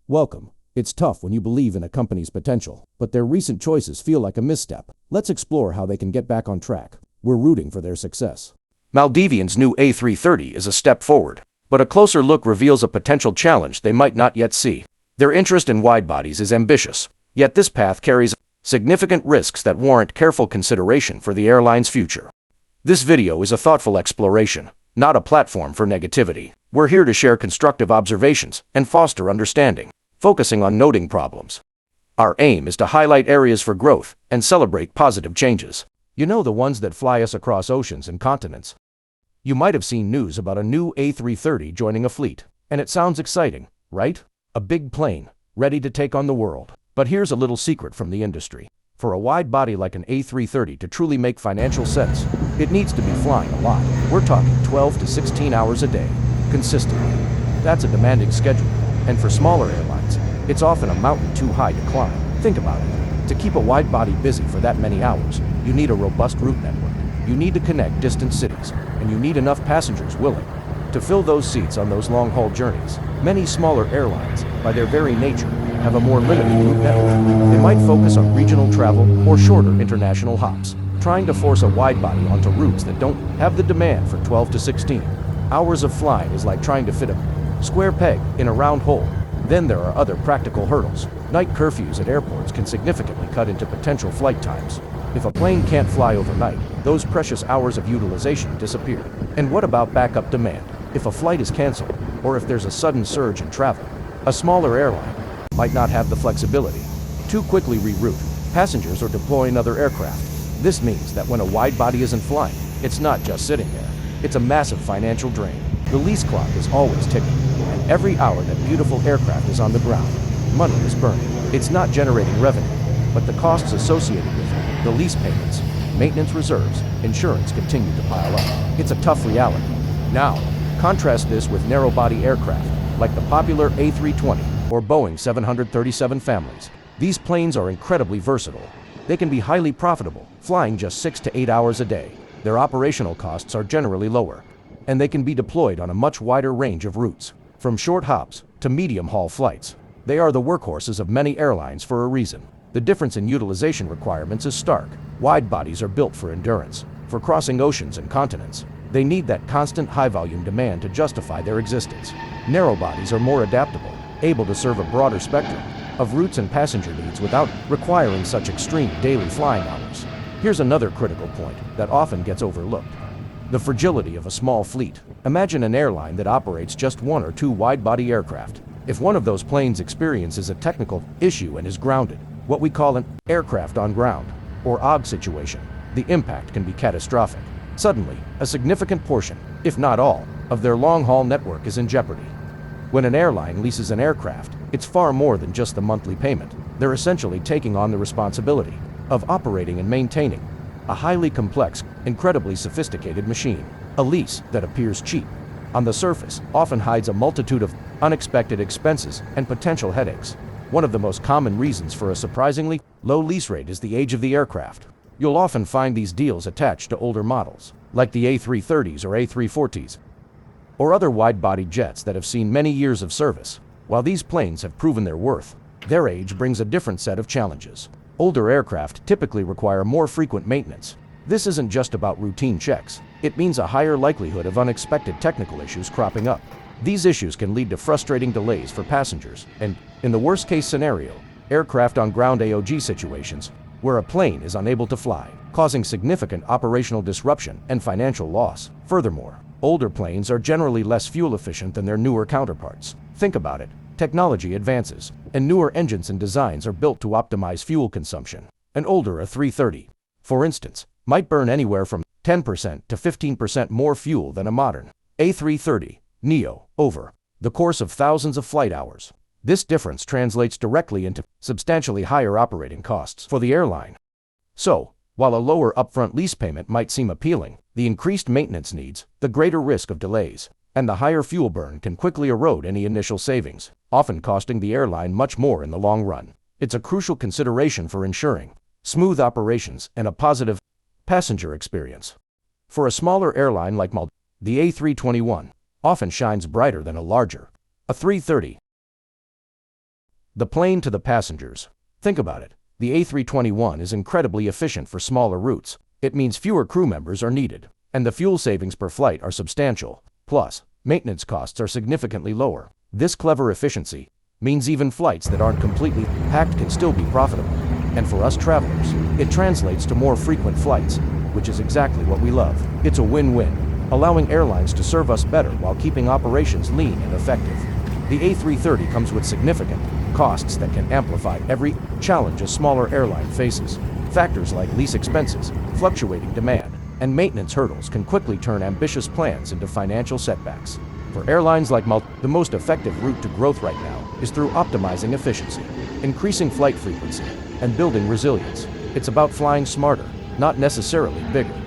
Welcome. It's tough when you believe in a company's potential, but their recent choices feel like a misstep. Let's explore how they can get back on track. We're rooting for their success. Maldivian's new A330 is a step forward, but a closer look reveals a potential challenge they might not yet see. Their interest in widebodies is ambitious, yet this path carries significant risks that warrant careful consideration for the airline's future. This video is a thoughtful exploration, not a platform for negativity. We're here to share constructive observations and foster understanding, focusing on noting problems. Our aim is to highlight areas for growth and celebrate positive changes. You know, the ones that fly us across oceans and continents. You might have seen news about a new A330 joining a fleet, and it sounds exciting, right? A big plane, ready to take on the world. But here's a little secret from the industry. For a wide body like an A330 to truly make financial sense, it needs to be flying a lot. We're talking 12 to 16 hours a day, consistently. That's a demanding schedule, and for smaller airlines, it's often a mountain too high to climb. Think about it. To keep a wide body busy for that many hours, you need a robust route network. You need to connect distant cities, and you need enough passengers willing to fill those seats on those long-haul journeys. Many smaller airlines, by their very nature, have a more limited route network. They might focus on regional travel or shorter international hops, trying to force a wide body onto routes that don't have the demand for 12 to 16 hours of flying is like trying to fit a square peg in a round hole. Then there are other practical hurdles. Night curfews at airports can significantly cut into potential flight times. If a plane can't fly overnight, those precious hours of utilization disappear. And what about backup demand? If a flight is canceled, or if there's a sudden surge in travel, a smaller airline might not have the flexibility to quickly reroute passengers or deploy another aircraft. This means that when a wide body isn't flying, it's not just sitting there. It's a massive financial drain. The lease clock is always ticking, and every hour that beautiful aircraft is on the ground, money is burning. It's not generating revenue, but the costs associated with it, the lease payments, maintenance reserves, insurance continue to pile up. It's a tough reality. Now, contrast this with narrow-body aircraft, like the popular A320 or Boeing 737 families. These planes are incredibly versatile. They can be highly profitable, flying just 6 to 8 hours a day. Their operational costs are generally lower, and they can be deployed on a much wider range of routes, from short hops to medium-haul flights. They are the workhorses of many airlines for a reason. The difference in utilization requirements is stark. Wide bodies are built for endurance, for crossing oceans and continents. They need that constant high-volume demand to justify their existence. Narrow bodies are more adaptable, able to serve a broader spectrum of routes and passenger needs without requiring such extreme daily flying hours. Here's another critical point that often gets overlooked: the fragility of a small fleet. Imagine an airline that operates just one or two wide-body aircraft. If one of those planes experiences a technical issue and is grounded, what we call an aircraft on ground, or AOG situation, the impact can be catastrophic. Suddenly, a significant portion, if not all, of their long-haul network is in jeopardy. When an airline leases an aircraft, it's far more than just the monthly payment. They're essentially taking on the responsibility of operating and maintaining a highly complex, incredibly sophisticated machine. A lease that appears cheap on the surface often hides a multitude of unexpected expenses and potential headaches. One of the most common reasons for a surprisingly low lease rate is the age of the aircraft. You'll often find these deals attached to older models, like the A330s or A340s, or other wide-body jets that have seen many years of service. While these planes have proven their worth, their age brings a different set of challenges. Older aircraft typically require more frequent maintenance. This isn't just about routine checks. It means a higher likelihood of unexpected technical issues cropping up. These issues can lead to frustrating delays for passengers and, in the worst-case scenario, aircraft on ground AOG situations, where a plane is unable to fly, causing significant operational disruption and financial loss. Furthermore, older planes are generally less fuel efficient than their newer counterparts. Think about it. Technology advances, and newer engines and designs are built to optimize fuel consumption. An older A330, for instance, might burn anywhere from 10% to 15% more fuel than a modern A330 Neo over the course of thousands of flight hours. This difference translates directly into substantially higher operating costs for the airline. So, while a lower upfront lease payment might seem appealing, the increased maintenance needs, the greater risk of delays, and the higher fuel burn can quickly erode any initial savings, often costing the airline much more in the long run. It's a crucial consideration for ensuring smooth operations and a positive passenger experience. For a smaller airline like Maldivian, the A321 often shines brighter than a larger A330. The plane to the passengers. Think about it. The A321 is incredibly efficient for smaller routes. It means fewer crew members are needed, and the fuel savings per flight are substantial. Plus, maintenance costs are significantly lower. This clever efficiency means even flights that aren't completely packed can still be profitable. And for us travelers, it translates to more frequent flights, which is exactly what we love. It's a win-win, allowing airlines to serve us better while keeping operations lean and effective. The A330 comes with significant costs that can amplify every challenge a smaller airline faces. Factors like lease expenses, fluctuating demand, and maintenance hurdles can quickly turn ambitious plans into financial setbacks. For airlines like the most effective route to growth right now is through optimizing efficiency, increasing flight frequency, and building resilience. It's about flying smarter, not necessarily bigger.